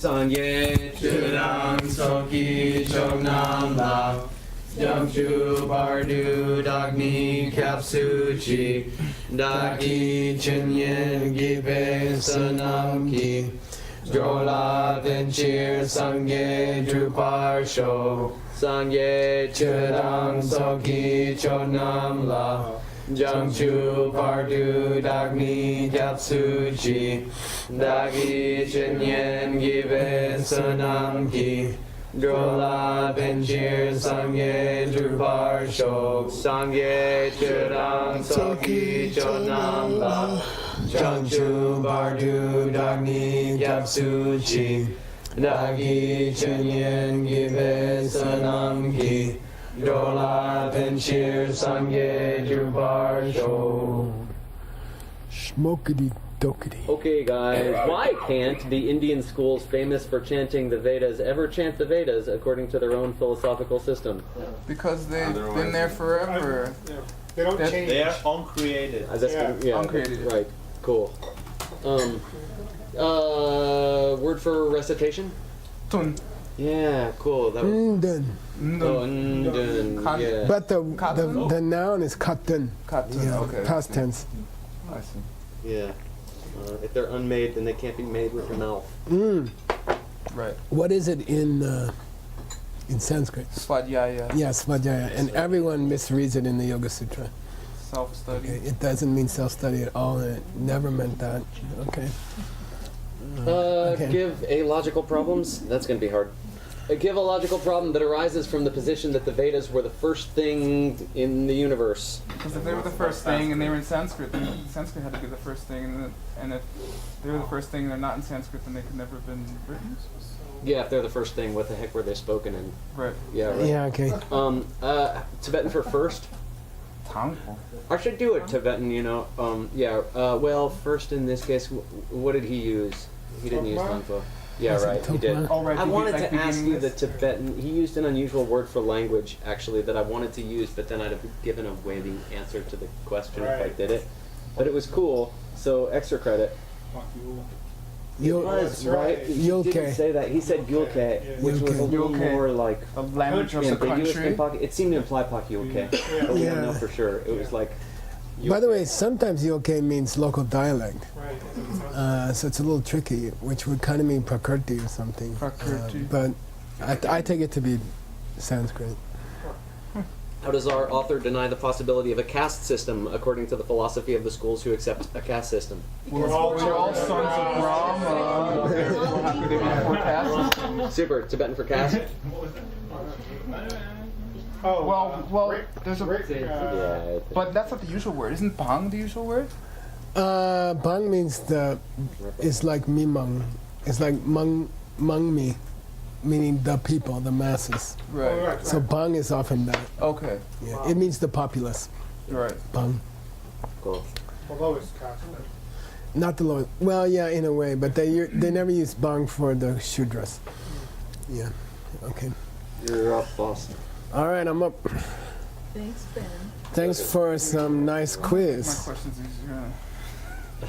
Sangye Chudang Soki Chonam La Yamchu Bardu Dagni Kapsuchi Daki Chinyen Gibe Sanam Ki Jola Venchir Sangye Drupar Sho Sangye Chudang Soki Chonam La Jangchu Pardu Dagni Gyatsuchi Dagi Chinyen Gibe Sunam Ki Drola Benjir Sangye Drupar Shok Sangye Chudang Soki Chonam La Jangchu Pardu Dagni Gyatsuchi Dagi Chinyen Gibe Sunam Ki Dola Penshir Sangye Drubar Sho. Smokity dokity. Okay, guys, why can't the Indian schools famous for chanting the Vedas ever chant the Vedas according to their own philosophical system? Because they've been there forever. They don't change. They are uncreated. Uncreated. Right, cool. Word for recitation? Tun. Yeah, cool. That was, Ndun. oh, ndun, yeah. But the noun is katun. Katun, Yeah, okay. past tense. I see. Yeah. If they're unmade, then they can't be made with your mouth. Right. What is it in Sanskrit? Svadhyaya. Yeah, svadhyaya. And everyone misreads it in the Yoga Sutra. Self-study. Okay, it doesn't mean self-study at all, and it never meant that. Okay. Okay. Give a logical problems. That's going to be hard. Give a logical problem that arises from the position that the Vedas were the first thing in the universe. Because if they were the first thing and they were in Sanskrit, then Sanskrit had to be the first thing, and if they were the first thing and they're not in Sanskrit, then they could never have been written. Yeah, if they're the first thing, what the heck were they spoken in? Right. Yeah, right. Yeah, okay. Tibetan for first. Tangpo. I should do a Tibetan, you know. Well, first in this case, what did he use? He didn't use Tangpo. Yeah, Was it right, he did. Tokma? Oh, right. I wanted to ask you the beginningless? Tibetan. He used an unusual word for language, actually, that I wanted to use, but then I'd have given away the answer to the question if I Right. did it. But it was cool, so extra credit. It was, right? He Yulke. didn't say that. He said Yulke, which was a little Yulke. more like The language of the ambiguous than country. It seemed to imply Pakyulke, but we Yeah. don't know for sure. It was like. By the way, sometimes yoke means local dialect. Right. So it's a little tricky, which would kind of mean prakriti or something. Prakriti. But I take it to be Sanskrit. How does our author deny the possibility of a caste system according to the philosophy of the schools who accept a caste system? We're all sons of Brahma. How could they be for caste? Super, Tibetan for caste? Oh, Well, there's a. Yeah. But that's not the usual word. Isn't bang the usual word? Bang means it's like mimang. It's like mangmi, meaning the people, the masses. Right. So bang is often that. Okay. Yeah. It means the populace. Right. Bang. Cool. the lowest caste. Not the lowest. Well, yeah, in a way, but they never use bang for the Shudras. Yeah. Okay. You're up, boss. All right, I'm up. Thanks, Ben. Thanks for some nice My quiz. question's easier.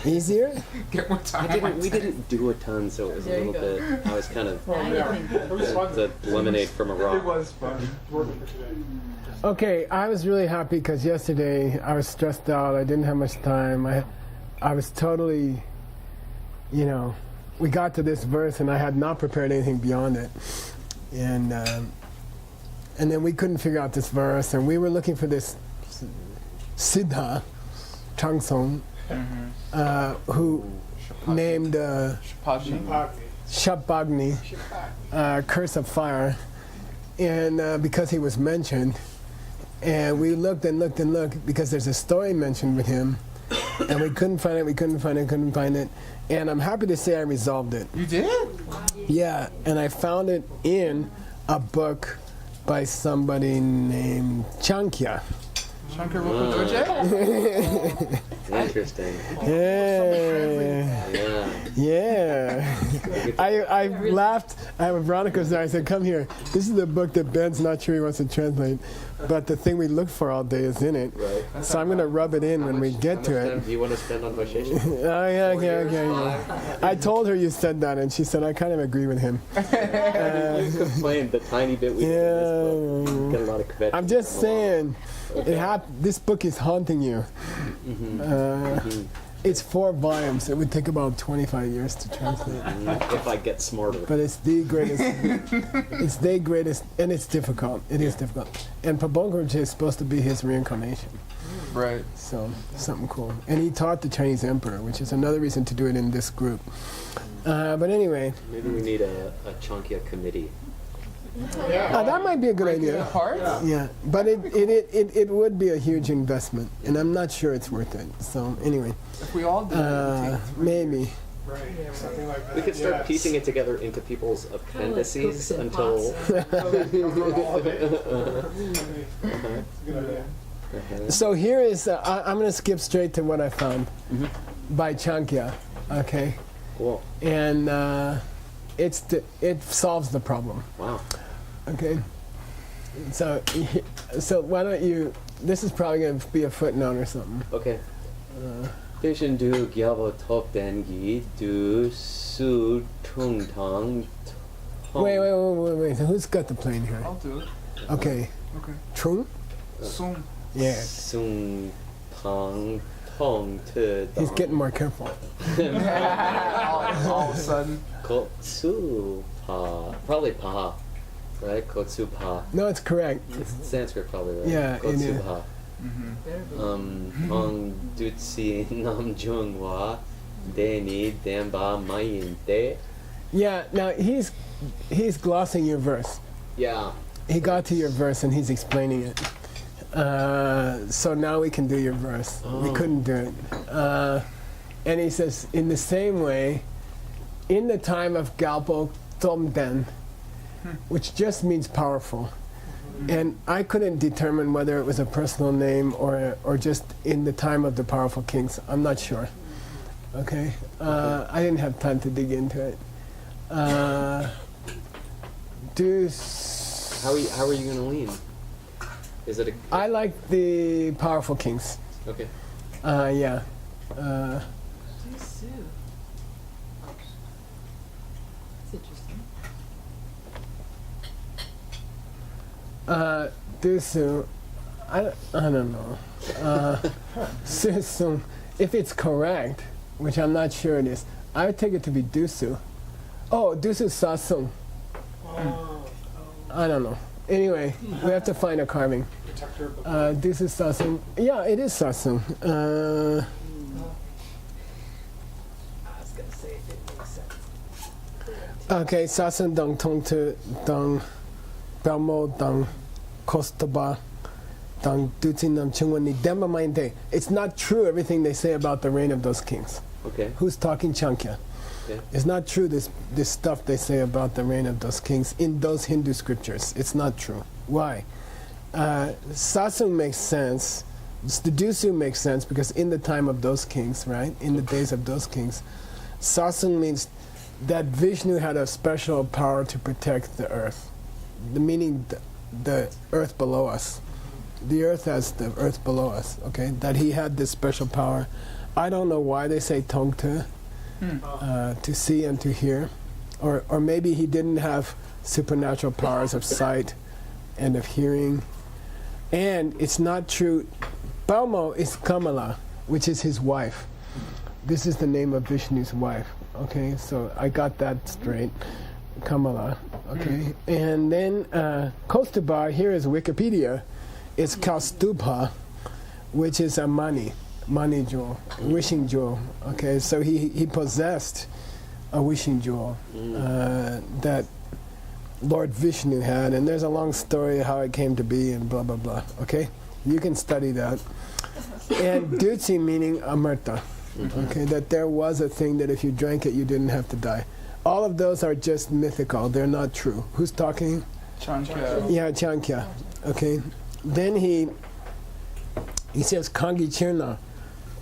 Easier? Get more time. We didn't do a ton, so it was There a you little go. bit. I was kind of Now you think. It was fun. the lemonade from a It rock. was fun. Working for today. Okay, I was really happy because yesterday I was stressed out. I didn't have much time. I was totally, we got to this verse and I had not prepared anything beyond it. And then we couldn't figure out this verse, and we were looking for this Siddha, Changsong, who named Pajni. Shapagni, curse of fire, and because he was mentioned, and we looked and looked and looked because there's a story mentioned with him, and we couldn't find it, and I'm happy to say I resolved it. You did? Yeah, and I found it in a book by somebody named Chankya. Shankar Rupa Interesting. Yeah. Yeah. Yeah. I laughed Veronica's there. I said, come here. This is the book that Ben's not sure he wants to translate, but the thing we look for all day is in it. Right. So I'm going to rub it in when we get to How much it. time do you want to spend on Vaisheshika? Oh, yeah. I told her you said that, and she said, I kind of agree with him. You complained the tiny bit we did in this book. Get a lot of credit. I'm just saying, this book is haunting you. It's 4 volumes. It would take about 25 years to translate. If I get smarter. But it's the greatest. It's the greatest, and it's difficult. It is difficult. And Pabongkorje is supposed to be his reincarnation. Right. So, something cool. And he taught the Chinese emperor, which is another reason to do it in this group. But anyway. Maybe we need a Chankya committee. That might be a good idea. Apart? Yeah, but it would be a huge investment, and I'm not sure it's worth it. So anyway, If we all did it, maybe. Right. Something like that. We could start piecing it together into people's appendices until. Good idea. So here is I'm going to skip straight to what I found by Chankya. Okay, Cool. and it solves the problem. Wow. Okay, so why don't you? This is probably going to be a footnote or something. Okay. Vision du gyabo top dengi du su tung tang. Wait. So who's got the plane here? I'll do it. Okay, Okay. Trung. Soon. Yeah, Sung tang tong te. he's getting more careful. all of a sudden. Kotsu pa. Probably pa. Right? Kotsu pa. No, it's correct. It's Sanskrit probably, right? Yeah, it Kotsu is. pa. Mm-hmm. Hong dutsi nam jung wa deni demba mayin de. Yeah, now he's glossing your verse. Yeah. He got to your verse and he's explaining it. So now we can do your verse. We Oh. couldn't do it. And he says, in the same way, in the time of Galpo Tomden, which just means powerful. And I couldn't determine whether it was a personal name or just in the time of the powerful kings. I'm not sure. Okay? I didn't have time to dig into it. How are you gonna lean? Is it a? I like the powerful kings. Okay. Yeah. Sue. That's interesting. Dusu, I don't know. Susu, if it's correct, which I'm not sure it is, I would take it to be Dusu. Oh, Dusu Sasung. I don't know. Anyway, we have to find a carving. Protector of the Dusu Sasung. Yeah, it is Sasung. I was gonna say it didn't make sense. Okay, Sasung Dong Tong Tu Dong Belmo Dong Kostaba Dong Dutinam Chungwani Demba Mainte. It's not true everything they say about the reign of those kings. Okay. Who's talking Chankya? Okay. It's not true this stuff they say about the reign of those kings in those Hindu scriptures. It's not true. Why? Sasung makes sense. The Dusu makes sense because in the time of those kings, right? In the days of those kings, Sasung means that Vishnu had a special power to protect the earth. Meaning the earth below us. The earth as the earth below us, okay? That he had this special power. I don't know why they say Tongte. To see and to hear, or maybe he didn't have supernatural powers of sight and of hearing. And it's not true. Balmo is Kamala, which is his wife. This is the name of Vishnu's wife. Okay, so I got that straight. Kamala. Okay, and then Kostuba, here is Wikipedia. It's Kaustubha, which is a money jewel, wishing jewel. Okay, so he possessed a wishing jewel that Lord Vishnu had, and there's a long story how it came to be and blah blah blah. Okay, you can study that. And Dutsi meaning amarta. Okay, that there was a thing that if you drank it you didn't have to die. All of those are just mythical. They're not true. Who's talking? Chankya. Yeah, Chankya. Okay, then he says Kangi Chirna.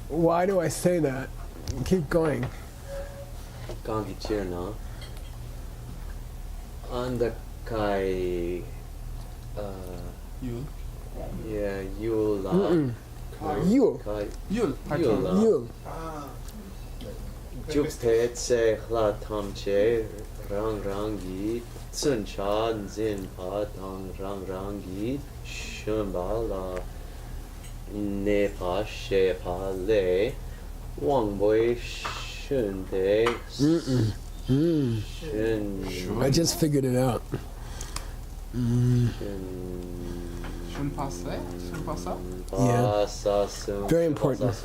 Why do I say that? Keep going. Gangi Chirna. Andakai. Yul. Yeah, Yula. Mm-mm. Yul. Yul. Yula. Yul. Ah. Jukte tse hla tamche rang rangi tsun cha zin pa tang rang rangi shunba la ne pa she pa le wang boy shun de Mm-mm. Mm. shun I just figured it out. Mm. shun Shunpasa? Yeah. pa sa sum Very important.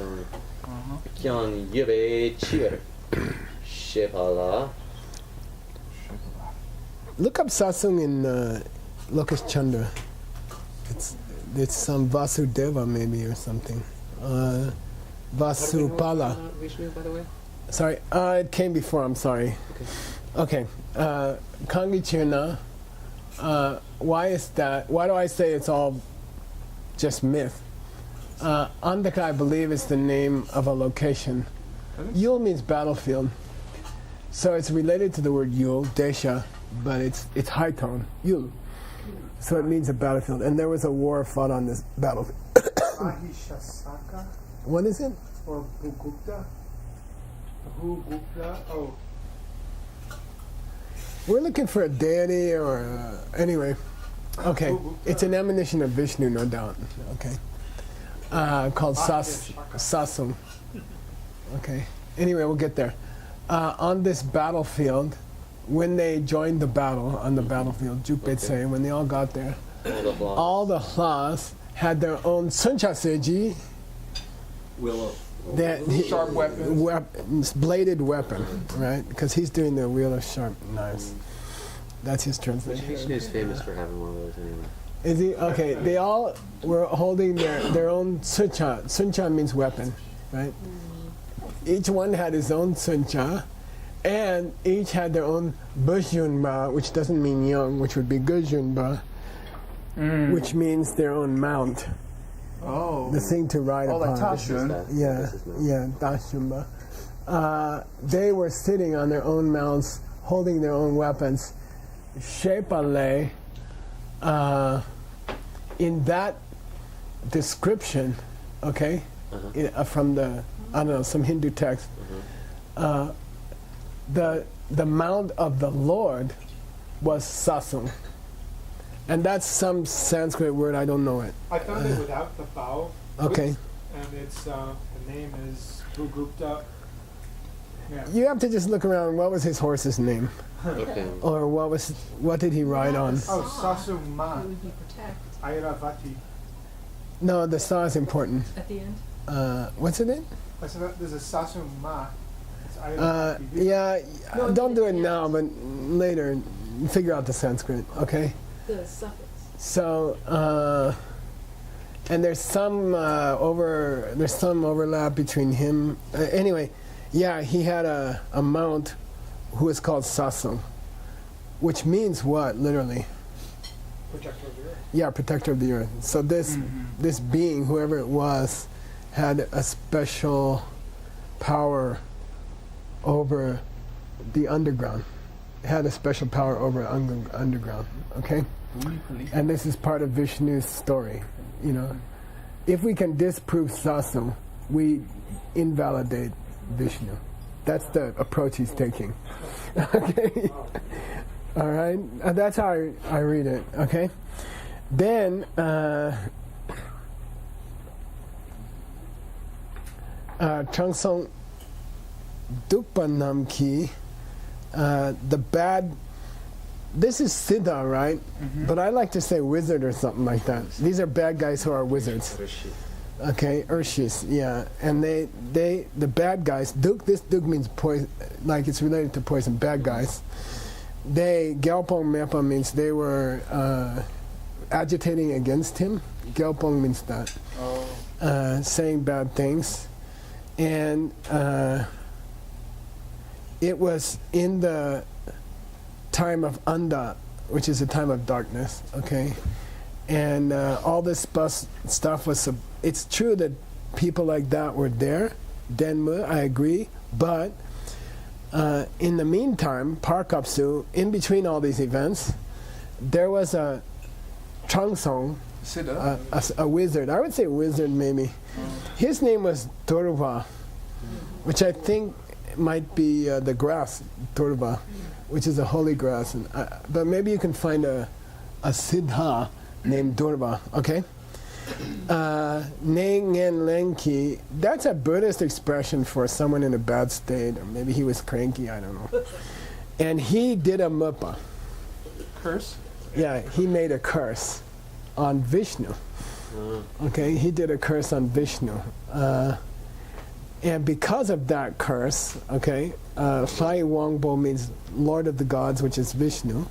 Uh-huh. kyang yebe chir she pa la. Look up Sasung in Lokesh Chandra. It's some Vasudeva maybe or something. Vasupala. Vishnu, by the way? Sorry, it came before. I'm sorry. Okay. Kangi Chirna. Why is that? Why do I say it's all just myth? Andaka, I believe, is the name of a location. Yul means battlefield. So it's related to the word Yul, Desha, but it's high tone, Yul. So it means a battlefield. And there was a war fought on this battlefield. Mahishasaka What is it? or Bhugupta? Bhugupta? Oh. We're looking for a deity or anyway. Okay, it's an emanation of Vishnu, no doubt. Okay, called Sasum. Okay. Anyway, we'll get there. On this battlefield, when they joined the battle on the battlefield, Jukbetse, when they all got there, all the Hlas had their own Sunchaseji. Willow. Sharp weapons. Bladed weapon, right? Because he's doing the wheel of sharp knives. That's his translation. Vishnu's famous for having one of those anyway. Is he? Okay, they all were holding their own suncha. Suncha means weapon, right? Each one had his own suncha, and each had their own bujunba, which doesn't mean young, which would be gujunba, which means their own mount, Oh. the thing to ride Oh, like upon. Tashun. Yeah, yeah, dashumba. They were sitting on their own mounts, holding their own weapons. Shepale, in that description, okay, from the, I don't know, some Hindu text, the mount of the Lord was Sasum. And that's some Sanskrit word, I don't know it. I found it without the vowel. Okay. And it's the name is Bhugupta. Yeah. You have to just look around, what was his horse's name? Okay. Or what did he ride on? Oh, It Sasuma would be protect Airavati. No, the sa is important. at the end. What's it in? I said that there's a Sasuma. It's Airavati. Yeah, No, don't do it yeah. now, but later, figure out the Sanskrit, okay? The suffix. So, and there's some overlap between him. Anyway, yeah, he had a mount who is called Sasum, which means what, literally? Protector of the earth. Yeah, protector of the earth. So this being, whoever it was, had a special power over the underground. Had a special power over underground. Okay, and this is part of Vishnu's story. You know, if we can disprove Sasum, we invalidate Vishnu. That's the approach he's taking. Okay, all right. That's how I read it. Okay, then. Changsong Dukpanam Ki, the bad. This is Siddha, right? But I like to say wizard or something like that. These are bad guys who are wizards. Okay, Urshis, yeah. And the bad guys, Duk, this Duk means poison, like it's related to poison, bad guys. Gyalpong Mepa means they were agitating against him. Gyalpong means that. Saying bad things. And it was in the time of Anda, which is a time of darkness, okay? And all this stuff was, it's true that people like that were there, Denmu, I agree, but In the meantime, Parkapsu, in between all these events, there was a Changsong, Siddha. a wizard. I would say wizard maybe. His name was Durva, which I think might be the grass, Durva, which is a holy grass. And, but maybe you can find a Siddha named Durva, okay? Nengen Lenki, that's a Buddhist expression for someone in a bad state, or maybe he was cranky, I don't know. And he did a mupa. Curse. Yeah, he made a curse on Vishnu. Okay, he did a curse on Vishnu. And because of that curse, okay, Sai Wangbo means Lord of the Gods, which is Vishnu.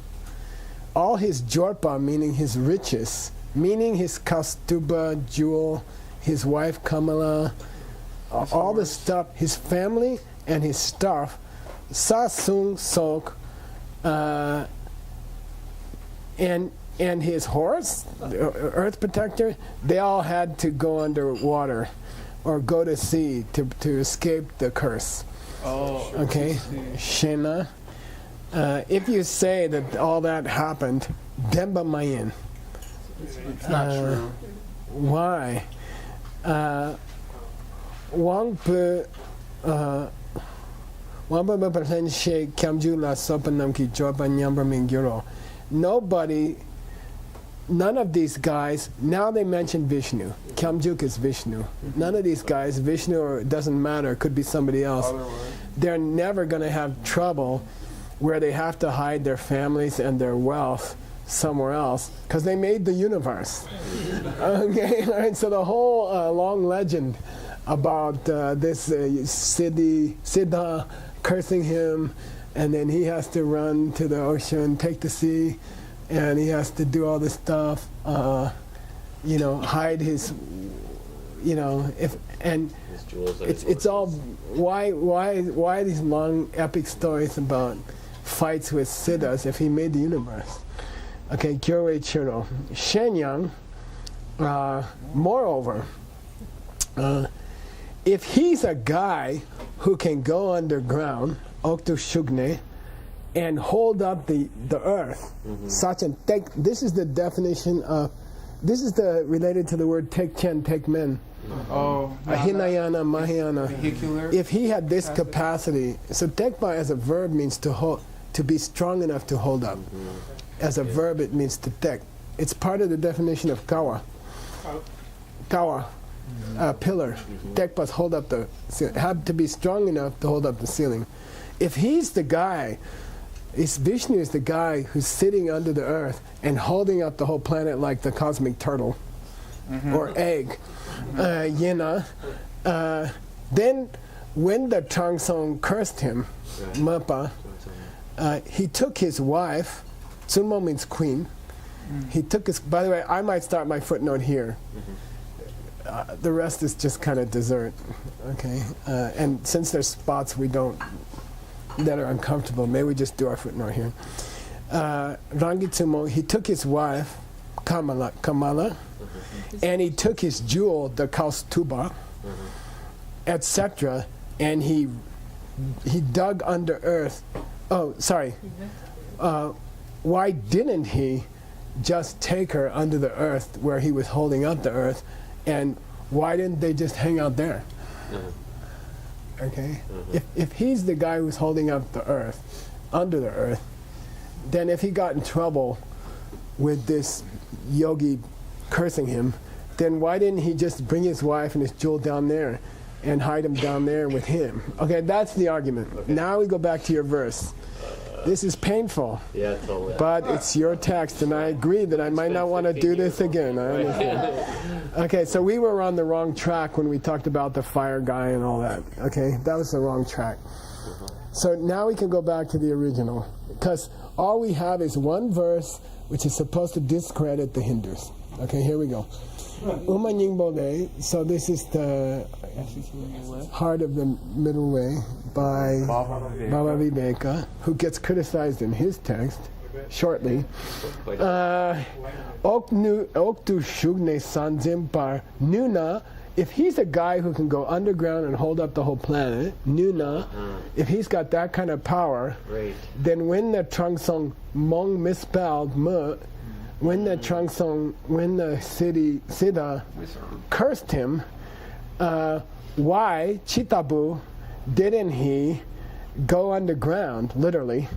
All his jorpa, meaning his riches, meaning his kastuba, jewel, his wife Kamala, all the stuff, his family and his stuff, Sasung Sok, and his horse, the earth protector, they all had to go underwater or go to sea to escape the curse. Oh. Okay, Shena. If you say that all that happened, Demba Mayan. It's not true. Why? Wangpu She Kamju La Sopanam Ki Jorpa Nyamba Mingiro. Nobody, none of these guys, now they mention Vishnu. Kamjuk is Vishnu. None of these guys, Vishnu or it doesn't matter, could be somebody else. They're never going to have trouble where they have to hide their families and their wealth somewhere else because they made the universe. Okay, all right, so the whole long legend about this Siddha cursing him, and then he has to run to the ocean, take the sea, and he has to do all this stuff, hide his, His jewels are it's all why these long epic stories about fights with Siddhas if he made the universe. Okay, Gyurwe Chiro. Shenyang, moreover, if he's a guy who can go underground, Oktu Shugne, and hold up the earth, such and take, this is the definition of, this is the related to the word tek chen, tek men. Oh. Ahinayana, Mahayana. Vehicular. If he had this capacity, so tekpa as a verb means to hold, to be strong enough to hold up. As a verb, it means to tek. It's part of the definition of kawa. Kawa, pillar. Tekpas hold up the ceiling. Have to be strong enough to hold up the ceiling. If he's the guy, Vishnu is the guy who's sitting under the earth and holding up the whole planet like the cosmic turtle or egg. Then when the Changsong cursed him, Mapa, he took his wife, Tsunmo means queen, he took his, by the way, I might start my footnote here. The rest is just kind of dessert, okay? And since there's spots we don't, that are uncomfortable, maybe we just do our footnote here. Rangi Tsumo, he took his wife, Kamala, and he took his jewel, the kaustuba, etc., and he dug under earth. Oh, sorry. Why didn't he just take her under the earth where he was holding up the earth, and why didn't they just hang out there? Okay? If he's the guy who's holding up the earth, under the earth, then if he got in trouble with this yogi cursing him, then why didn't he just bring his wife and his jewel down there and hide him down there with him? Okay, that's the argument. Okay. Now we go back to your verse. This is painful. Yeah, totally. But it's your text, and I agree that I might not want to do this again. I understand. Okay, so we were on the wrong track when we talked about the fire guy and all that. Okay, that was the wrong track. So now we can go back to the original, because all we have is one verse which is supposed to discredit the Hindus. Okay, here we go. Umanyingbole, so this is the Heart of the Middle Way by Baba Viveka, who gets criticized in his text. bit. shortly. Quite Ok tu shugne sanjim par nuna. If he's a guy who can go underground and hold up the whole planet, nuna, if he's got that kind of power, great. then when the Trangsong Mong misspelled mu, when the Siddha cursed him, why Chitabu didn't he go underground, literally,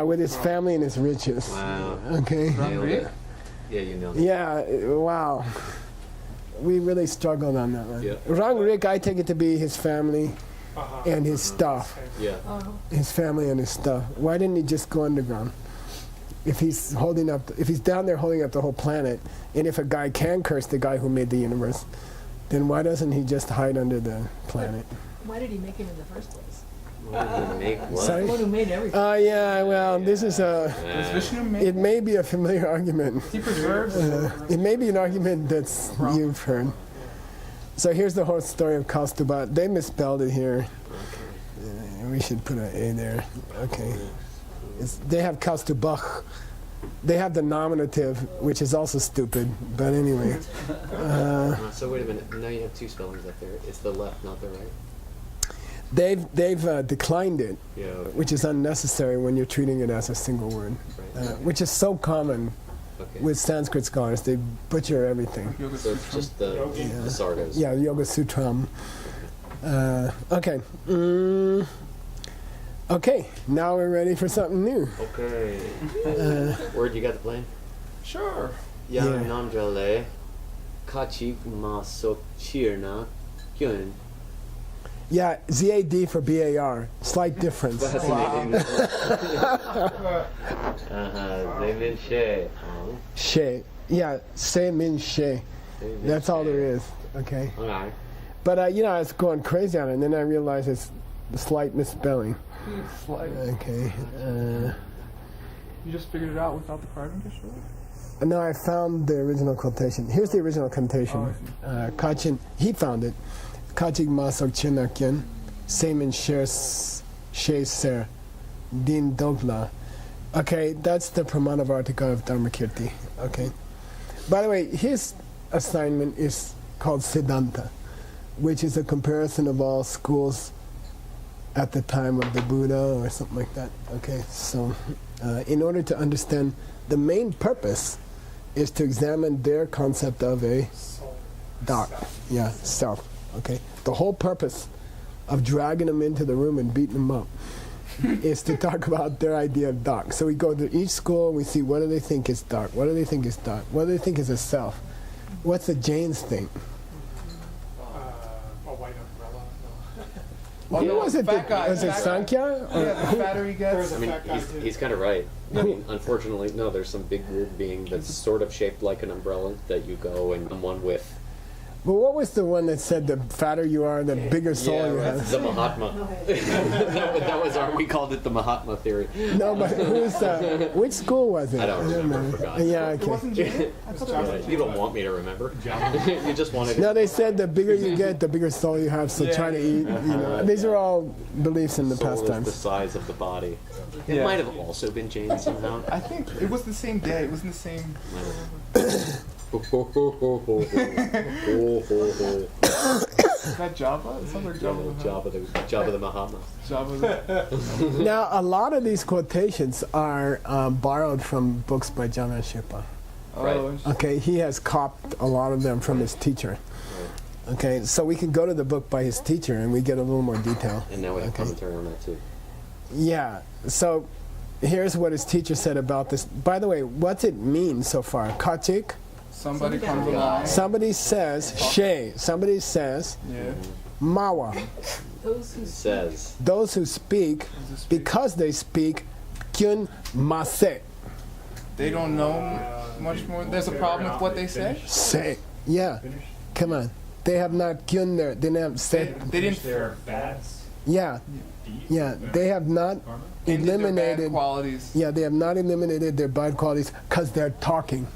with his family and his riches? Wow. Okay. Nailed it. Yeah, you know. Yeah. Wow. We really struggled on that one. Yeah. Rang Rik, I take it to be his family and his stuff. Yeah. His family and his stuff. Why didn't he just go underground? If he's down there holding up the whole planet, and if a guy can curse the guy who made the universe, then why doesn't he just hide under the planet? Why did he make him in the first place? What did he make? What? Sorry? The one who made everything. Yeah, well, this is Does Vishnu make it may be a familiar argument. he preserves? It may be an argument that's you've heard. So here's the whole story of Kaustuba. They misspelled it here. We should put an A there. Okay. They have Kaustubach. They have the nominative, which is also stupid. But anyway. So wait a minute. Now you have two spellings up there. It's the left, not the right. They've declined it, Yeah. which is unnecessary when you're treating it as a single word, Right. which is so common Okay. with Sanskrit scholars. They butcher everything. Yoga So it's Sutram. just the sargas. Yeah, Yoga Sutram. Okay. Okay, now we're ready for something new. Okay. Word, you got the plane? Sure. Yang Namdrale Kachik Masok Chirna Kyun. Yeah, ZAD for BAR. Slight difference. Fascinating. They mean she. She. Yeah, Se Min She. That's all there is. Okay. Alright. But, I was going crazy on it, and then I realized it's a slight misspelling. It's like, Okay. you just figured it out without the carving control? No, I found the original quotation. Here's the original quotation. Kachin, he found it. Kachik Masok Chinakyan, Semin She Ser, Din Dogla. Okay, that's the Pramanavartika of Dharmakirti. Okay. By the way, his assignment is called Siddhanta, which is a comparison of all schools at the time of the Buddha or something like that. Okay, so in order to understand, the main purpose is to examine their concept of a dark, self. Okay, the whole purpose of dragging them into the room and beating them up is to talk about their idea of dark. So we go to each school and we see what do they think is dark, what do they think is dark, what do they think is a self, what's the Jains think? A white umbrella. Oh, Who no, was it? fat guy, Was it fat guy. Sankhya? Or Yeah, the fatter he gets. I mean, he's kind of right. I mean, unfortunately, no, there's some big weird being that's sort of shaped like an umbrella that you go and one with. But what was the one that said the fatter you are, the bigger soul you have? The Mahatma. that was we called it the Mahatma theory. No, but which school was it? I don't remember, forgot. Yeah, It okay. wasn't Jane? I thought it was. You don't want me to remember. You just wanted. No, they said the bigger you get, the bigger soul you have, so try to eat, These are all beliefs in the Soul is the pastimes. size of the body. It Yeah. might have also been Jane somehow. I think it was the same day. It was in the same. Might have. Is that Java? It sounds like Java. Jabba the Mahatma. Java. Now, a lot of these quotations are borrowed from books by Jana Shipa. Oh, Okay, he has copied a lot of them from his teacher. Okay, so we can go to the book by his teacher and we get a little more detail. And now we have commentary on that too. Yeah, so here's what his teacher said about this. By the way, what's it mean so far? Kachik? somebody comes along. Somebody says she. Somebody says Yeah. mawa. Those who Says. Those who speak, because they speak, kyun mase. They don't know much more. There's a problem with what they say. Say. Yeah. Come on. They have not kyun there. They have They, said. they didn't Their bads. Yeah. Yeah. They have not end their bad eliminated. qualities. Yeah, they have not eliminated their bad qualities because they're talking.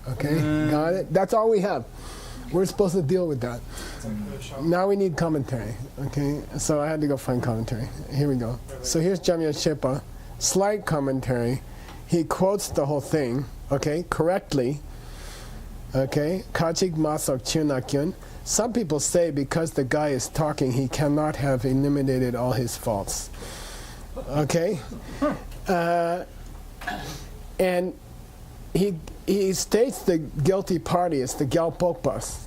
Okay, got it? That's all we have. We're supposed to deal with that. Now we need commentary. Okay, so I had to go find commentary. Here we go. So here's Jamya Shepa slight commentary. He quotes the whole thing, okay, correctly. Okay, Kachik Masok Chunakyun. Some people say because the guy is talking, he cannot have eliminated all his faults. Okay? And he states the guilty party is the Gyalpokpas,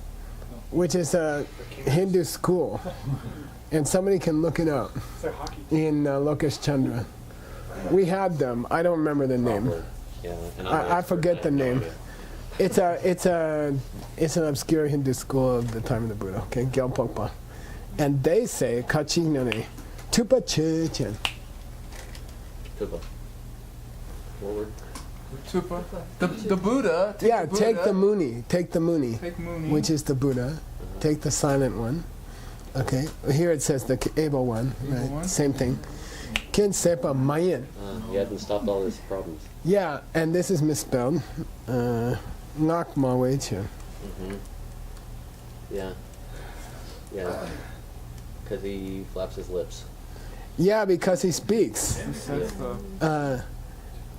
which is a Hindu school. And somebody can look it up It's like hockey. in Lokesh Chandra. We had them. I don't remember the name. Yeah, and I forget the name. It's an obscure Hindu school of the time of the Buddha. Okay, Gyalpokpa, and they say Kachignane, Tupa Chichen. Tuba. Forward. Tupa. The Buddha. Take Yeah, the Buddha, take the Muni. Take the Muni, Take Muni. which is the Buddha. Take the silent one. Okay, here it says the able one. Able Right, one. same thing. Kin Sepa Mayan. He hadn't stopped all his problems. Yeah, and this is misspelled. Nak Maweche. Yeah. Yeah. Because he flaps his lips. Yeah, because he speaks. He says the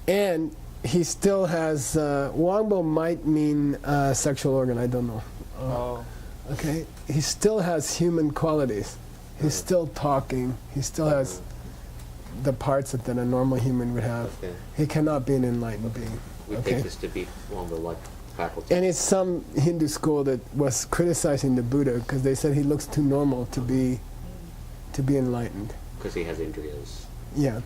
And he still has Wangbo might mean sexual organ. I don't know. oh. Okay, he still has human qualities. He's still talking. He still has the parts that a normal human would have. Okay. He cannot be an enlightened being. We Okay. take this to be one of the like faculty. And it's some Hindu school that was criticizing the Buddha because they said he looks too normal to be enlightened. Because he has indriyas. Yeah.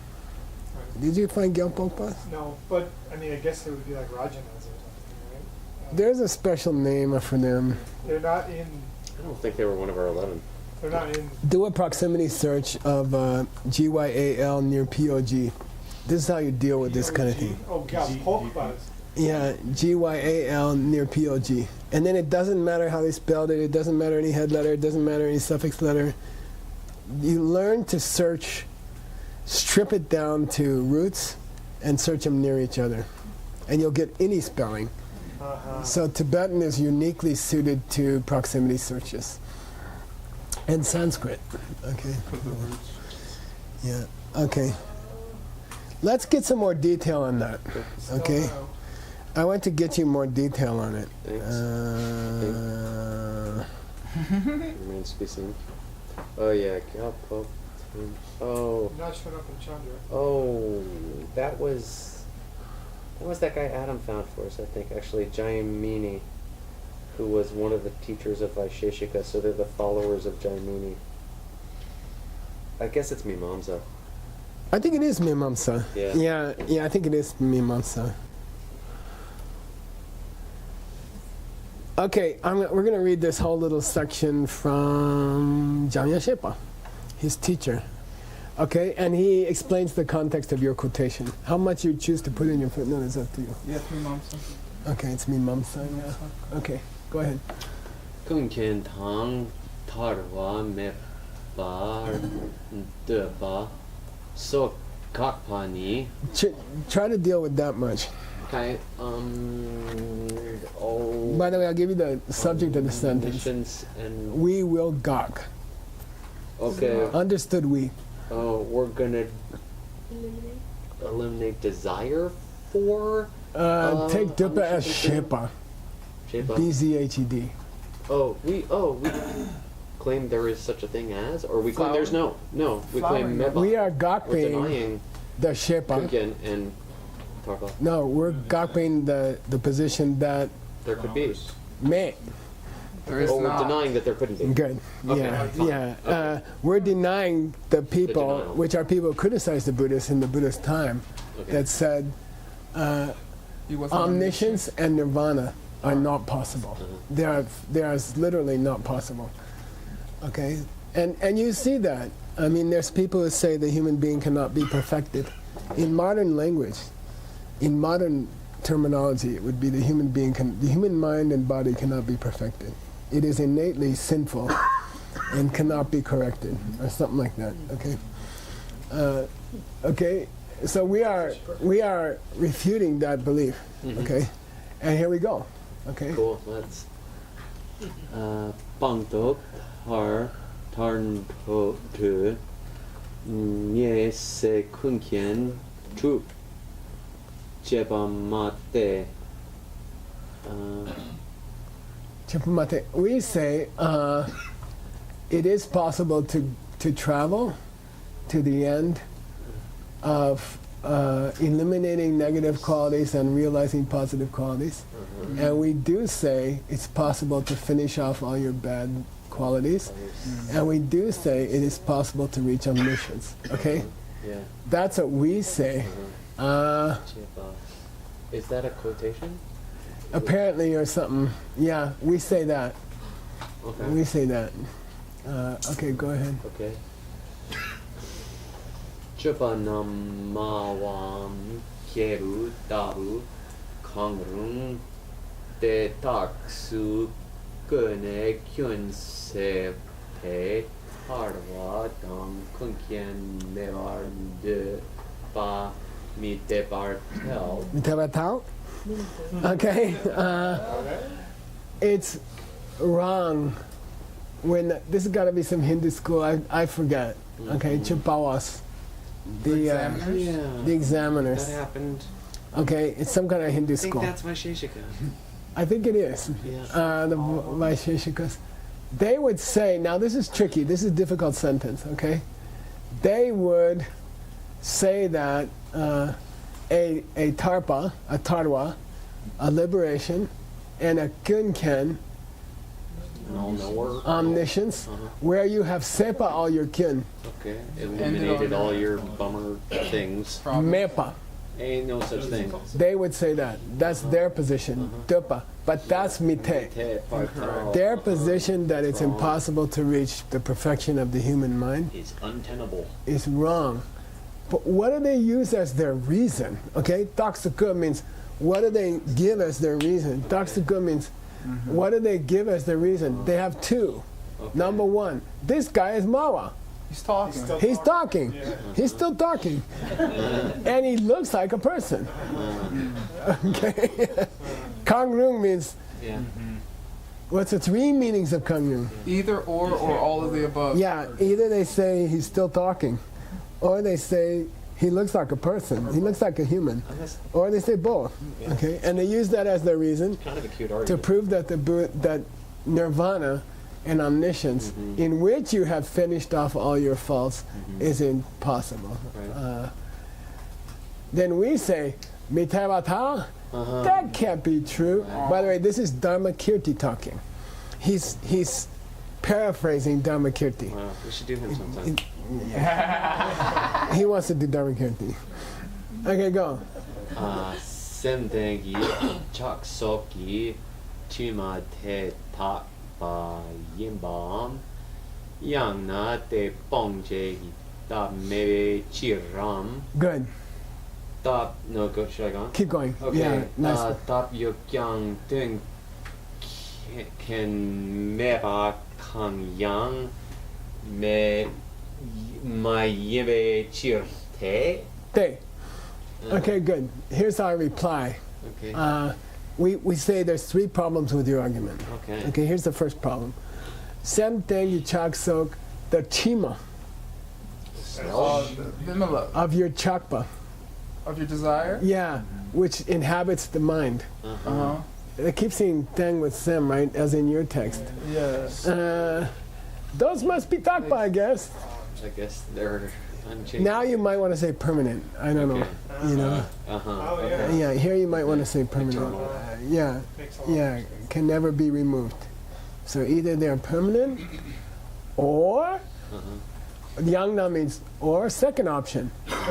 Did you find Gyalpokpa? No, but I mean, I guess it would be like Rajanas or something, right? There's a special name for them. They're not in. I don't think they were one of our 11. They're not in. Do a proximity search of GYAL near POG. This is how you deal with this kind of thing. Oh, God, Pokebuzz. Yeah, GYAL near POG. And then it doesn't matter how they spelled it, it doesn't matter any head letter, it doesn't matter any suffix letter. You learn to search, strip it down to roots, and search them near each other. And you'll get any spelling. So Tibetan is uniquely suited to proximity searches. And Sanskrit. Okay. Yeah, okay. Let's get some more detail on that. Okay. I want to get you more detail on it. Thanks. Remains to be seen. Oh yeah, Gyalpo. Oh, Not showing up in Chandra. oh, that was that guy Adam found for us. I think actually Jayamini, who was one of the teachers of Vaisheshika. So they're the followers of Jayamini. I guess it's Mimamsa. I think it is Mimamsa. Yeah. Yeah, I think it is Mimamsa. Okay, we're going to read this whole little section from Jamya Shepa, his teacher. Okay, and he explains the context of your quotation. How much you choose to put in your footnote is up to you. Yeah, 3 months. Okay, it's Mimamsa. Yeah. Okay, go ahead. Kunken tang tarwa me bar de ba so kakpani. Try to deal with that much. Okay. Oh. By the way, I'll give you the subject of the sentence. Missions and We will gawk. okay. Understood we. Oh, we're gonna eliminate desire for Take Dupa as understood Shepa. Sheba. BZHED. Oh, we claim there is such a thing as, or we claim Flower. there's no. We claim Flowering. meba. We are We're gawking denying the Shepa. Kunken and Tarpa. No, we're gawking the position that There could be. may. There is Oh, we're not. denying that there couldn't be. Good. Okay, Yeah, fine. yeah. We're denying the people, denial. which are people who criticized the Buddhists in the Buddhist time, Okay. that said He was omniscience and nirvana are not possible. They are literally not possible. Okay, and you see that. I mean, there's people who say the human being cannot be perfected. In modern language, in modern terminology, it would be the human being the human mind and body cannot be perfected. It is innately sinful and cannot be corrected, or something like that. Okay. Okay. So we are refuting that belief. Okay, and here we go. Okay. Cool. Let's. Bangtok har tarn to nye se kunken True. Chepamate. Chipamate. We say it is possible to travel to the end of eliminating negative qualities and realizing positive qualities. And we do say it's possible to finish off all your bad qualities. And we do say it is possible to reach omniscience. Okay? Yeah. That's what we say. Chepa. Is that a quotation? Apparently or something. Yeah, we say that. Okay. We say that. Okay, go ahead. Okay. Chepa namawam kyeru dabu kangrung de taksu kune kyun se pe harwa dam kunkyen nevar de ba mi de bartel. Mitabatao? Okay. It's wrong. When this has got to be some Hindu school. I forget. Okay, Chipawas. The Yeah. the examiners. That happened. Okay, it's some kind of Hindu I think school. that's Vaisheshika. I think it is. Yeah. The Vaisheshikas. They would say, now this is tricky. This is a difficult sentence. Okay, they would say that a tarpa, a tarwa, a liberation, and a kunken, omniscience, where you have sepa all your kin, Okay. Eliminated all your bummer things. mepa. Ain't no such thing. They would say that. That's their position, tupa. But that's mite. Their position that it's impossible to reach the perfection of the human mind is untenable. is wrong. But what do they use as their reason? Okay, Taksuka means what do they give as their reason? Taksuka means what do they give as their reason? They have two. Okay. Number one, this guy is Mawa. He's talking. He's talking. Yeah. He's still talking. And he looks like a person. Okay. Kangrung means, Yeah. what's the three meanings of Kangrung? Either or all of the above. Yeah, either they say he's still talking, or they say he looks like a person, he looks like a human, That's or they say both. Okay, and they use that as their reason kind of a cute to argument. prove that that nirvana and omniscience, in which you have finished off all your faults, is impossible. Right. Then we say mitavata. That can't be true. By the way, this is Dharmakirti talking. He's paraphrasing Dharmakirti. Wow, we should do him sometime. He wants to do Dharmakirti. Okay, go. Semdengi chaksoki chima te tak ba yimbam yang na te pongje da me chiram Good. tap no go should I go on? Keep going. Okay. Yeah, nice. Tap yo kyang ding ken meba kang yang me my yebe chir te. Hey. Okay, good. Here's our reply. Okay. We say there's three problems with your argument. Okay. Okay, here's the first problem. Semteng yichaksok, the chima Vimala, of your chakpa. of your desire. Yeah, which inhabits the mind. Uh-huh. They keep saying thing with sem, right? As in your text. Yes. Those must be takpa, I guess. I guess they're unchanged. Now you might want to say permanent. I don't know. Okay. You know. Uh-huh. Oh, Okay. Yeah, here you might want to say permanent. Yeah, Makes a lot of yeah, sense. can never be removed. So either they're permanent, or Uh-huh. Yangna means or. Second option,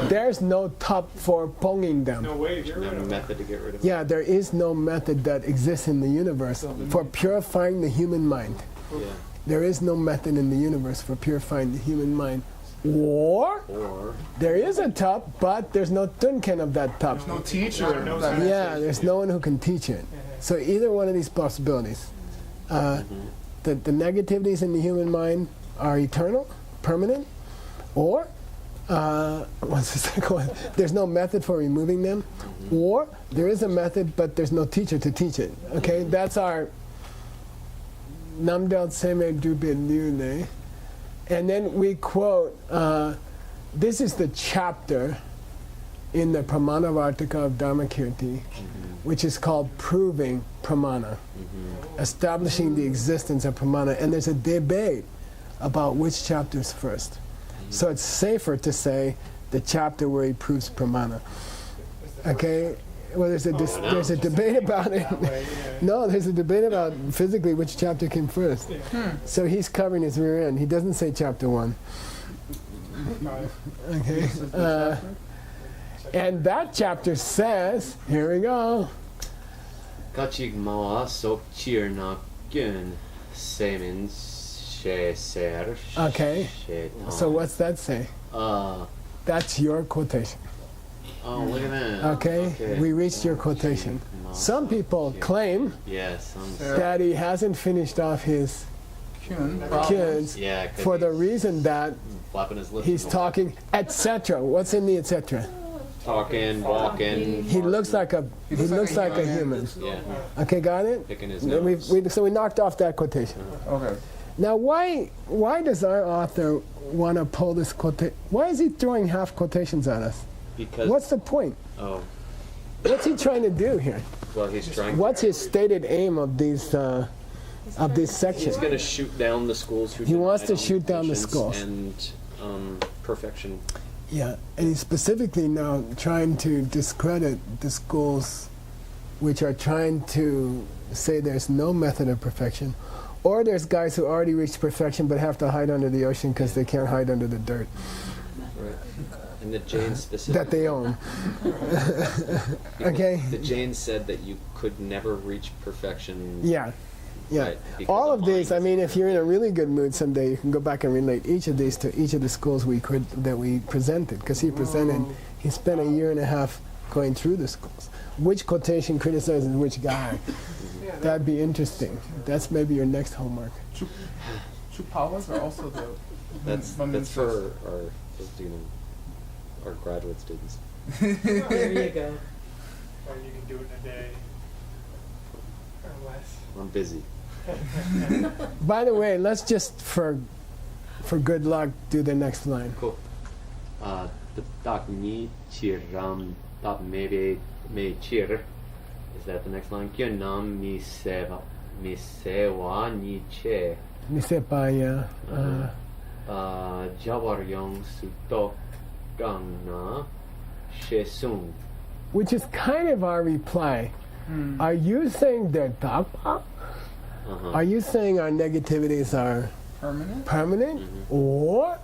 there's no top for ponging them. No way to get rid No of it. method to get rid of it. Yeah, there is no method that exists in the universe for purifying the human mind. Yeah. There is no method in the universe for purifying the human mind. Or Or there is a top, but there's no tunken of that top. There's no teacher. No that- Yeah, there's no one who can teach it. So either one of these possibilities. The negativities in the human mind are eternal, permanent, or what's the second one? There's no method for removing them, or there is a method, but there's no teacher to teach it. Okay, that's our Namdal Seme Dubin Lune. And then we quote, this is the chapter in the Pramanavartika of Dharmakirti, which is called proving pramana, establishing the existence of pramana. And there's a debate about which chapter is first. So it's safer to say the chapter where he proves pramana. Okay? Well, there's a debate about it. No, there's a debate about physically which chapter came first. So he's covering his rear end. He doesn't say chapter 1. Okay? And that chapter says, here we go. Kachig mawa sok chir na gyun semin she ser. Okay. So what's that say? That's your quotation. Oh, look at that. Okay? We reached your quotation. Some people claim Yes. that he hasn't finished off his Kyun. kids Yeah. 'Cause for the he's reason that flapping his lips. he's talking, etc. What's in the etc.? Talking, walking. He looks like a human. Yeah. Okay, got it? Picking his Then nose. so we knocked off that quotation. Okay. Now, why does our author want to pull this quotation? Why is he throwing half quotations at us? Because. What's the point? Oh. What's he trying to do here? Well, he's trying. What's his stated aim of these sections? He's going to shoot down the schools who. He wants to deny shoot down the patience schools. And perfection. Yeah, and he's specifically now trying to discredit the schools which are trying to say there's no method of perfection, or there's guys who already reached perfection but have to hide under the ocean because they can't hide under the dirt Right. And the Jains specifically. that they own. Okay? The Jains said that you could never reach perfection. Yeah. Yeah. Right, because All the of these, I mind mean, if you're in a really good mood someday, you can go back and relate each of these to each of the schools that we presented, because he spent a year and a half going through the schools. Which quotation criticizes which guy? That'd be interesting. That's maybe your next homework. Chupalas are also the. That's for our our graduate students. There you go. Or you can do it in a day. Or less. I'm busy. By the way, let's just for good luck do the next line. Cool. Tak ni chiram tak me chir. Is that the next line? Kyo nam mi sewa ni che. Misepaya. Jawar yong sutok gang na shesung. Which is kind of our reply. Are you saying they're dogma? Are you saying our negativities are Permanent? permanent? Or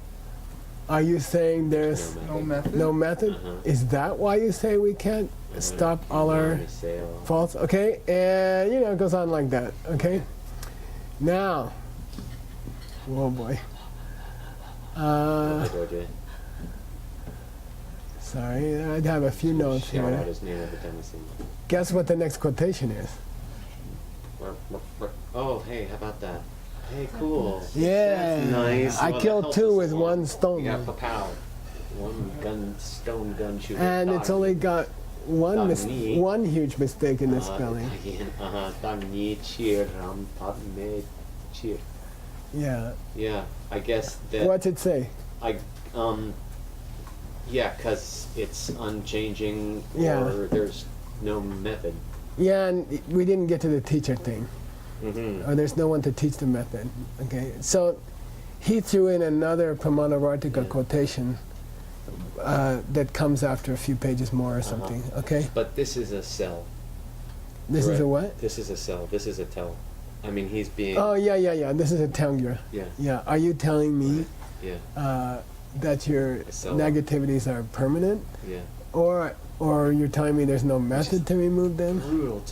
are you saying there's No method? no method? Is that why you say we can't stop all our faults? Okay, and it goes on like that. Okay, now, oh boy. Sorry, I'd have a few notes Shout out here. his name every time I see him. Guess what the next quotation is? Oh, hey, how about that? Hey, cool. Yeah, That's nice. I Well, that killed helps two us with along. one We stone. got Papow. Stone gun shooter. And it's only got Dagni. one huge mistake in the spelling. Dang ni cheer pad me cheer. Yeah. Yeah, I guess that. What's it say? Yeah, because it's unchanging, Yeah. or there's no method. Yeah, and we didn't get to the teacher thing. Mm-hmm. Or there's no one to teach the method. Okay, so he threw in another Pramanavartika quotation that comes after a few pages more or something. Okay, But this is a cell. this is a what? This is a cell. This is a tell. I mean, he's being. Oh yeah. This is a Tangra. Yeah. Yeah. Are you telling me Yeah. that your So- negativities are permanent, Yeah. or you're telling me there's no method to remove them? Brutal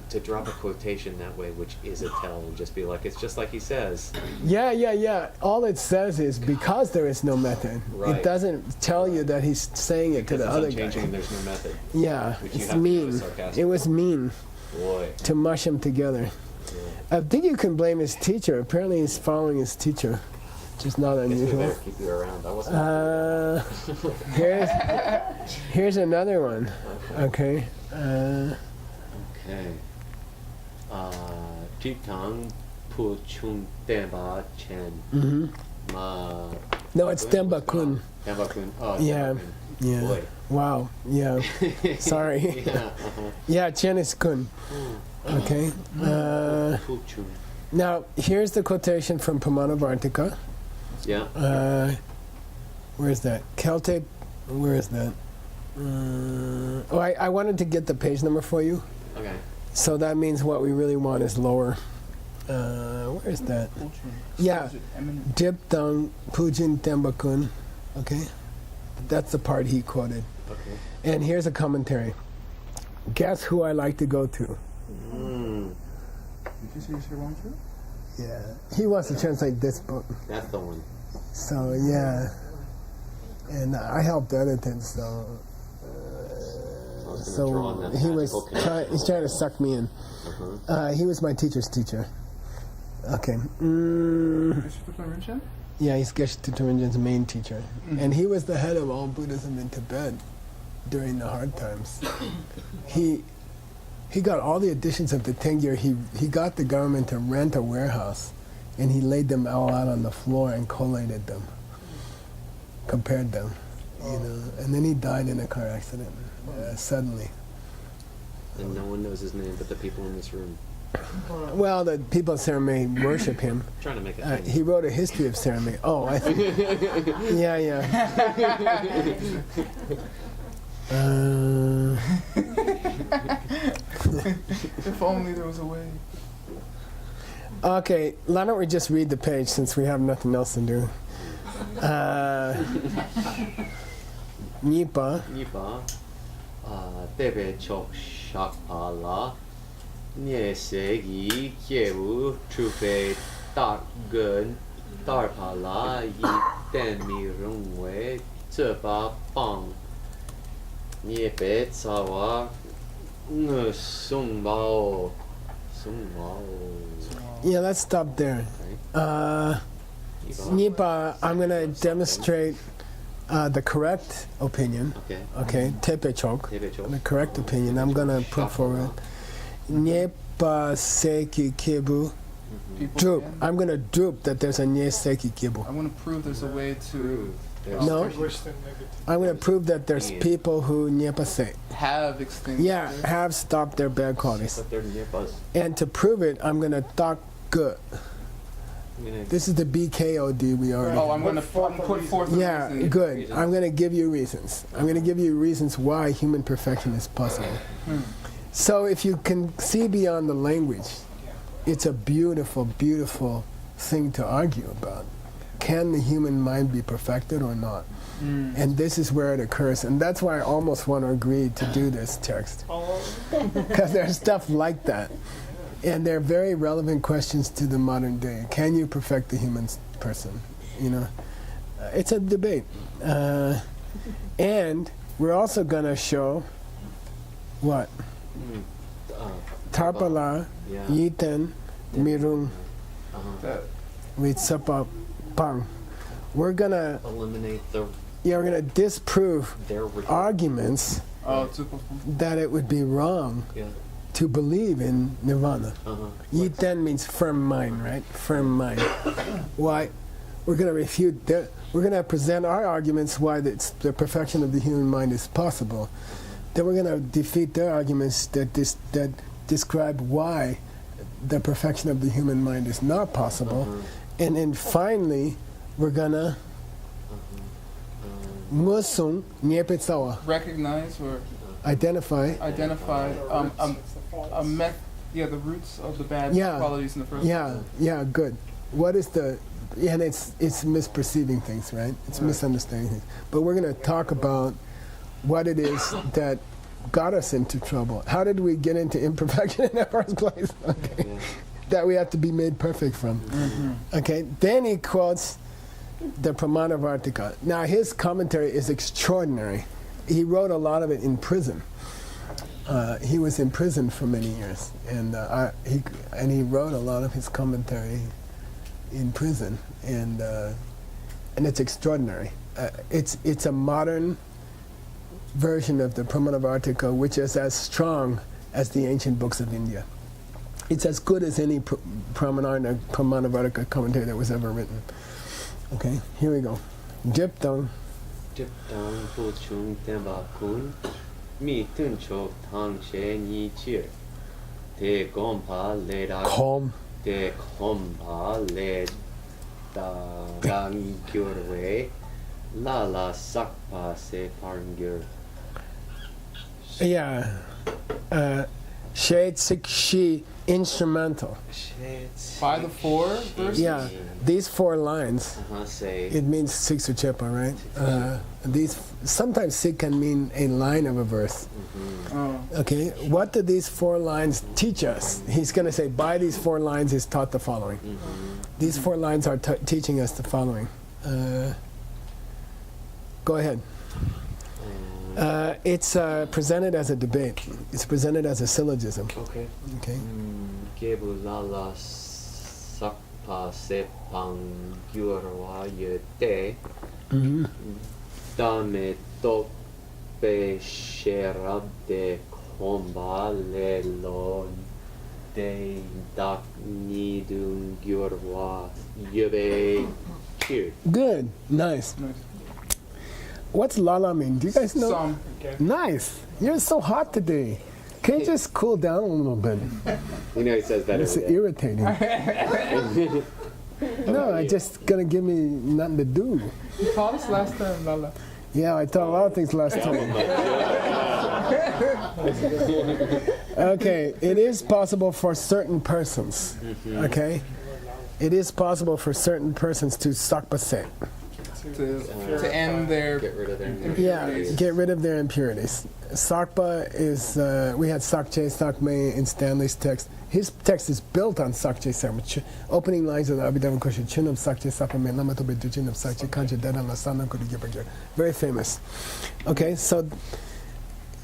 to drop a quotation that way, which is a tell, and just be like, it's just like he says. Yeah. All it says is because there is no method. Right. It doesn't tell you that he's saying it to Because the it's other unchanging guy. and there's no method. Yeah, Which you it's have to do mean. is sarcastic. It was mean Boy. to mush them together. I think you can blame his teacher. Apparently he's following his teacher, which is not Guess we unusual. better keep you around. I wasn't. Here's another one. Okay. Okay. Jitang pu chung tenba chen Mhm. ma No, it's Tembakun. Tembakun. Oh, Yeah. Tembakun. Yeah. Boy. Wow. Yeah. Sorry. Yeah. Yeah, Chen is kun. Okay. Puchun. Now, here's the quotation from Pramanavartika. Yeah. Where is that? Celtic. Where is that? I wanted to get the page number for you. Okay. So that means what we really want is lower. Where is that? Yeah. Dip down Pujin Tembakun. Okay. That's the part he quoted. Okay. And here's a commentary. Guess who I like to go to? Mm, Did you say you should want to? Yeah. He wants to translate this book. that's the one. So, yeah. And I helped edit it, so... I was gonna draw on that he was magical he's trying to suck me in. Uh-huh. He was my teacher's teacher. Okay. Yeah, he's Geshe Turinjen's main teacher. And he was the head of all Buddhism in Tibet during the hard times. He got all the editions of the Tengyur. He got the government to rent a warehouse, and he laid them all out on the floor and collated them, compared them, you know. And then he died in a car accident suddenly. And no one knows his name but the people in this room. Well, the people of Ceremony worship him. Trying to make it famous. He wrote a history of Ceremony. Oh, I think. Yeah, yeah. If only there was a way. Okay, why don't we just read the page since we have nothing else to do? Nipa. Nipa. Tebe chok shak pala. Nye segi kiewu trupe tar gun. Tar pala yi ten mi rungwe. Tsepa pang. Nye pe tsawa. Nge sung bao. Sung bao. Yeah, let's stop there. Nipa, I'm going to demonstrate the correct opinion. Okay. Okay, tepe chok. Tebe chok. The correct opinion. I'm going to put forward. Nyepa seki kibu. People Droop. can. I'm going to droop that there's a nye seki kibu. I want to prove there's a way to No. Worse than negative. I'm going to prove that there's people who nyepa se. have extinct. Yeah, have stopped their bad qualities. But they're near us. And to prove it, I'm going to talk good. I'm gonna This is the BKOD we already Oh, have. I'm going to put forth a Yeah, reason. good. Reasons. I'm going to give you reasons. I'm going to give you reasons why human perfection is possible. So if you can see beyond the language, it's a beautiful, beautiful thing to argue about. Can the human mind be perfected or not? And this is where it occurs. And that's why I almost want to agree to do this text. Because there's stuff like that. And they're very relevant questions to the modern day. Can you perfect the human person? You know, it's a debate. And we're also going to show what? Tarpala, Yeah. Yiten, Mirung, That Witsapa, Pang. We're going to Eliminate the we're going to disprove their arguments that it would be wrong Yeah. to believe in nirvana. Uh-huh. Yiten means firm mind, right? Firm mind. Why? We're going to refute that. We're going to present our arguments why the perfection of the human mind is possible. Then we're going to defeat their arguments that describe why the perfection of the human mind is not possible. And then finally, we're going to musung nyepetsawa, recognize or identify. identify the roots of the bad Yeah. qualities in the first Yeah, yeah, good. What is the? Yeah, and it's misperceiving things, right? It's misunderstanding things. But we're going to talk about what it is that got us into trouble. How did we get into imperfection in the first place? Okay, that we have to be made perfect from. Okay, then he quotes the Pramanavartika. Now his commentary is extraordinary. He wrote a lot of it in prison. He was in prison for many years, and he wrote a lot of his commentary in prison, and it's extraordinary. It's a modern version of the Pramanavartika, which is as strong as the ancient books of India. It's as good as any Pramanavartika commentary that was ever written. Okay, here we go. dip down. Dip down pu chung temba kun. Mi tun chok tang she ni cheer. Te gompa le da. Calm. Te kompa le da gang gyurwe. La la sakpa se parngyur. Yeah. Shade sik she instrumental. By the 4 verses? Yeah. These 4 lines. Say. It means Siksu Chepa, right? These sometimes Sik can mean a line of a verse. Oh. Okay, what do these 4 lines teach us? He's going to say, by these 4 lines is taught the following. These 4 lines are teaching us the following. Go ahead. It's presented as a debate. It's presented as a syllogism. Okay. Okay. Gebu lala sakpa sepang gyurwa yete. Dame tope sherab de komba lelo de dak nidung gyurwa yebe cheer. Good. Nice. What's lala mean? Do you guys know? Some. Nice. You're so hot today. Can you just cool down a little bit? You know he says that It's every day. irritating. No, I just gonna give me nothing to do. You taught us last time, Lala. Yeah, I taught a lot of things last time. Okay, it is possible for certain persons. Okay, it is possible for certain persons to sakpase. To end their Get rid of their Yeah, impurities. get rid of their impurities. Sakpa is, we had Sakche, Sakme in Stanley's text. His text is built on Sakche Sakme. Opening lines of the Abhidhamma Kosha, Chinam Sakche Sakme, Lamato Beduchinam Sakche, Kancha Dedan Lasanam Kudigipagir. Very famous. Okay, so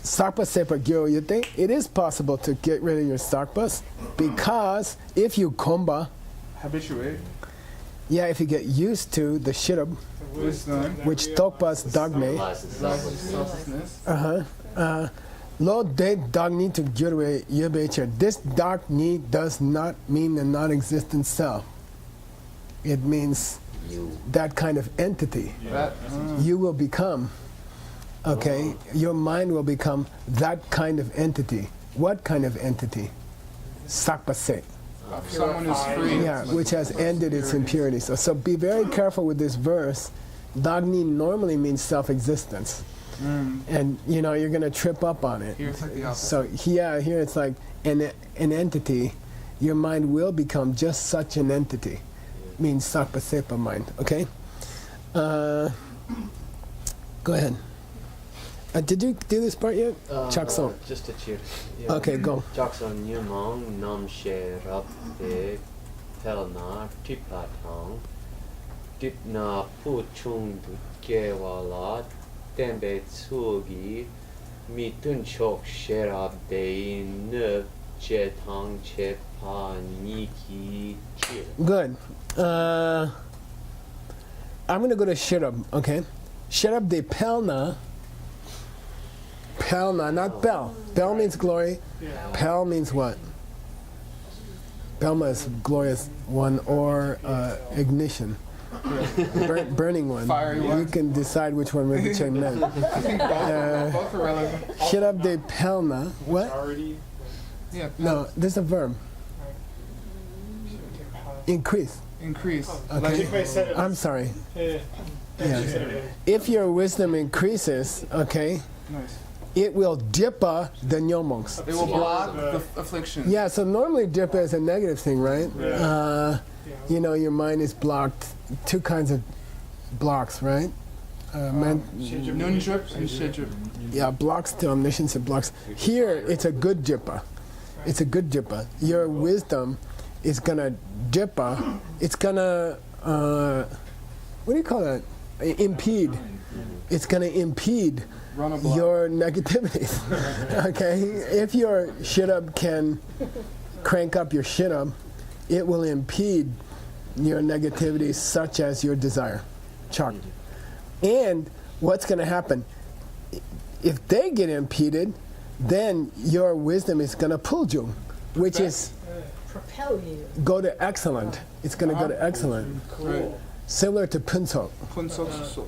Sakpa Sepa Gyo, you think it is possible to get rid of your Sakpas because if you komba, Habituate. yeah, if you get used to the shirab, Wisdom. which tokpas dogme, Selflessness. lo de dagni to gyurwe yebecher. This dagni does not mean a non-existent self. It means that kind of entity. That, You will become, okay, your mind will become that kind of entity. What kind of entity? Sakpase. someone who's free. Yeah, which has ended its impurity. So be very careful with this verse. Dagni normally means self-existence. And you know, you're going to trip up on it. Here it's like the opposite. So here it's like an entity. Your mind will become just such an entity. Means sakpasepa mind. Okay. Go ahead. Did you do this part yet? Chakson. Just to cheer. Yeah. Okay, go. Chakson Yumong Nam She Rap De Pelna Tipatang Dipna Pu Chung Gewala Tembe Tsugi Mitun Chok Sherab De Ne Che Tang Che Pa Niki Cheer. Good. I'm going to go to Shirab, okay? Shirab de Pelna. Pelna, not Bel. Bel means glory. Pel means what? Pelma is glorious one or ignition. Burning one. Fiery You one. can decide which one Rinpoche meant. I think both are relevant. Shirab de Pelna. What? Already. Yeah. No, there's a verb. Increase. Increase. Okay. Jigme said it. I'm sorry. Yeah. Yeah. She said it. If your wisdom increases, okay, Nice. it will dippa the nyomongs. It will block the affliction. Yeah, so normally dippa is a negative thing, right? Yeah. You know, your mind is blocked. 2 kinds of blocks, right? Nunjup and Shidjup. Yeah, blocks to omniscience and blocks. Here, it's a good jippa. It's a good jippa. Your wisdom is gonna jippa. It's gonna, what do you call that? Impede. It's gonna impede Run a block. your negativities. Okay? If your shirab can crank up your shirab, it will impede your negativities such as your desire. Chak. And what's going to happen? If they get impeded, then your wisdom is going to pull you, which is Propel you. go to excellent. It's going to go to excellent. Right. similar to Punsok, Punsok.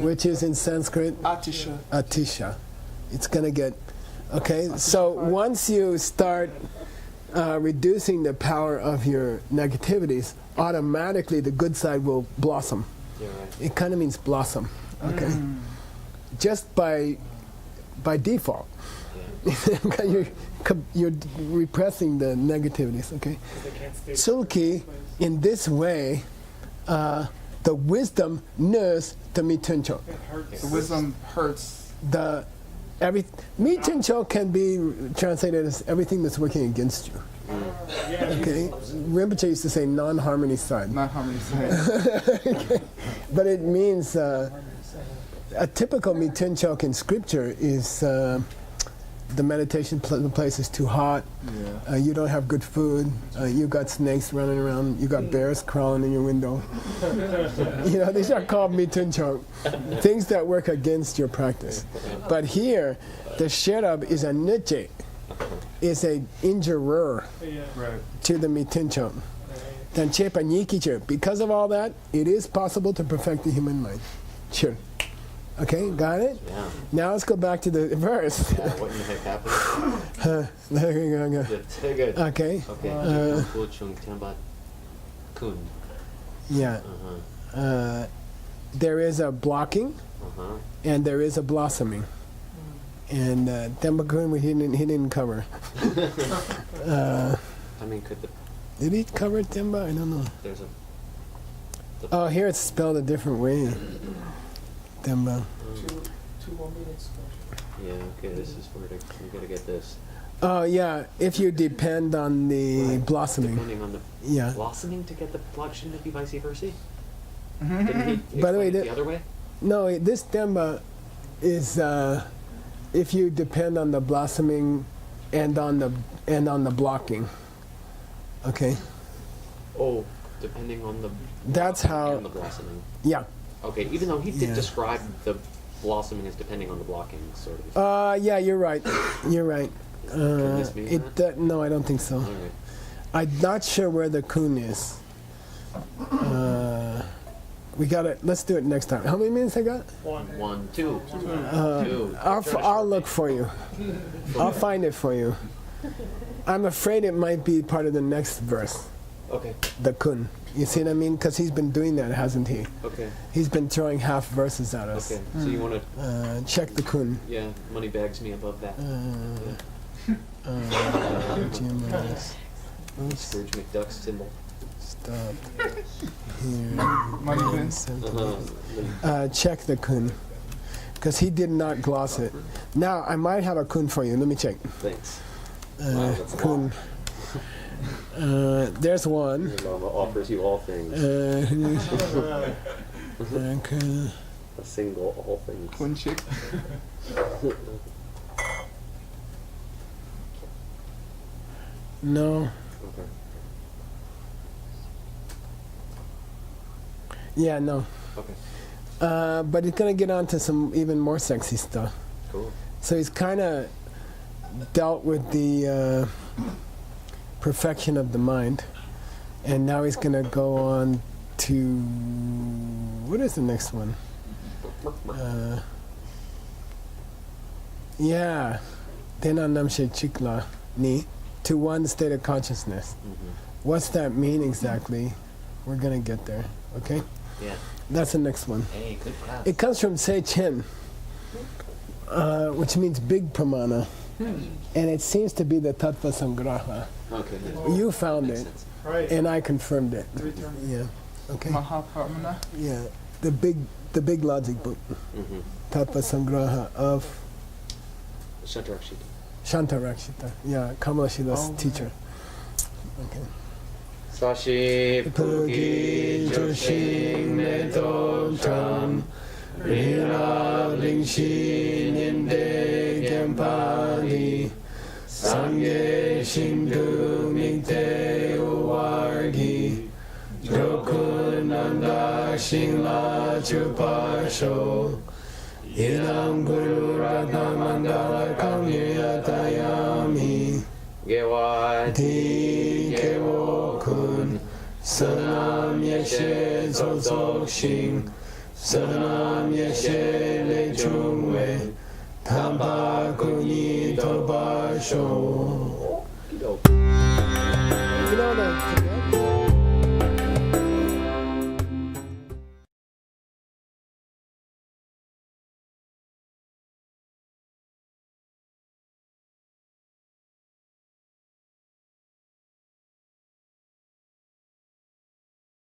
which is in Sanskrit Atisha. Atisha. It's going to get, okay? So once you start reducing the power of your negativities, automatically the good side will blossom. Yeah, right. It kind of means blossom, okay? Just by default. You're repressing the negativities, okay? They can't stay Sulki, in this way, the wisdom knows the mituncho. It hurts. The wisdom hurts. Mituncho can be translated as everything that's working against you. Yeah, Okay, Rinpoche used to say non-harmony side, Not harmony side. but it means a typical mituncho in scripture is the meditation place is too hot. Yeah. You don't have good food. You got snakes running around. You got bears crawling in your window. These are called mituncho, things that work against your practice. But here, the sherab is a niche, is a injurer yeah. Right. to the mituncho. Then chepa nikicho. Because of all that, it is possible to perfect the human mind. Sure. Okay, got it? Yeah. Now let's go back to the verse. Yeah, what in the heck happened? Good. Good. Okay, Okay. Chung Temba Kun. yeah. Uh-huh. There is a blocking Uh-huh. and there is a blossoming. And Tembakun he didn't cover. I mean, could the Did he cover Temba? I don't know. there's a Oh, here it's spelled a different way. Temba. 2 more minutes. yeah, okay, this is where we gotta get this. Oh yeah, if you depend on the blossoming. Depending on the Yeah. blossoming to get the block, shouldn't it be vice versa? Mhm. Didn't he By the way, explain it the other way? No, this Temba is if you depend on the blossoming and on the blocking. Okay? Oh, depending on the That's how and the blossoming. yeah. Okay, even though he did Yeah. describe the blossoming as depending on the blocking, sort of. Yeah, you're right. You're right. Can this mean that? No, I don't think so. All right. I'm not sure where the kun is. We got it. Let's do it next time. How many minutes I got? 1, 2, 2. I'll look for you. I'll find it for you. I'm afraid it might be part of the next verse, Okay. the kun. You see what I mean? Because he's been doing that, hasn't he? Okay. He's been throwing half verses at us. Okay. So you want to, Check the kun. yeah, money bags me above that. GMS. Oops, Scrooge McDuck's symbol. stop. Here. Money bin. Uh-huh. Check the kun. Because he did not gloss it. Now, I might have a kun for you. Let me check. Thanks. Wow, that's a Kun. There's one. Lama offers you all things. Okay. A single all things. Kun chick. No. Okay. Yeah, no. Okay. But he's gonna get on to some even more sexy stuff. Cool. So he's kind of dealt with the perfection of the mind, and now he's gonna go on to what is the next one? Yeah, Tena Namshe Chikla Ni, to one state of consciousness. Mm-hmm. What's that mean exactly? We're gonna get there. Okay, Yeah. that's the next one. Hey, good class. It comes from Se Chen, which means big pramana, and it seems to be the Tattva Sangraha. Okay. You found Makes it, sense. Right. and I confirmed it. 3 terms. Yeah. Okay. Mahaparmana. Yeah. The big logic book, Mm-hmm. Tattva Sangraha of Shantarakshita. Shantarakshita. Yeah, Kamalashila's Oh, teacher. Okay. Sashi Pugi Joshing Neto Chan Rina Lingshi Ninde Gempani Sangye Shindu Mikte Uwargi Jokunanda Shingla Chupasho Ilam Guru Ratna Mandala Kamyatayami Gewati Ti Kewo Kun Saranam Yeshe Zozo Xing, Saranam Yeshe Le Chung Wei, Tampa Kuni Toba Shou. You know that